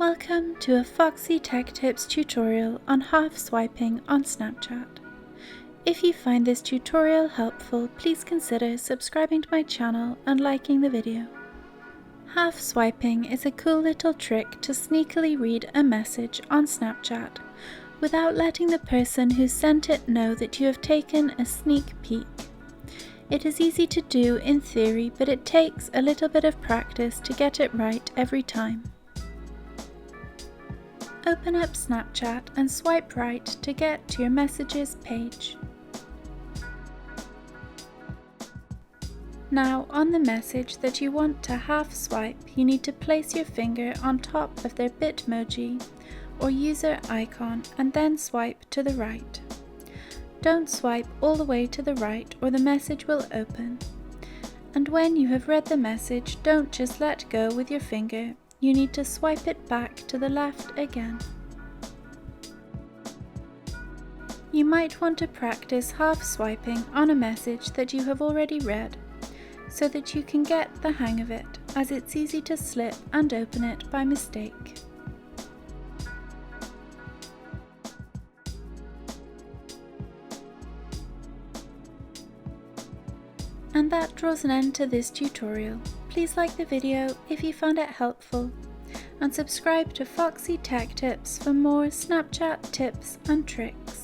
Welcome to a Foxy Tech Tips tutorial on half swiping on Snapchat. If you find this tutorial helpful, please consider subscribing to my channel and liking the video. Half swiping is a cool little trick to sneakily read a message on Snapchat without letting the person who sent it know that you have taken a sneak peek. It is easy to do in theory, but it takes a little bit of practice to get it right every time. Open up Snapchat and swipe right to get to your Messages page. Now, on the message that you want to half swipe, you need to place your finger on top of their bitmoji or user icon and then swipe to the right. Don't swipe all the way to the right or the message will open. And when you have read the message, don't just let go with your finger. You need to swipe it back to the left again. You might want to practice half swiping on a message that you have already read, so that you can get the hang of it, as it's easy to slip and open it by mistake. And that draws an end to this tutorial. Please like the video if you found it helpful, and subscribe to Foxy Tech Tips for more Snapchat tips and tricks.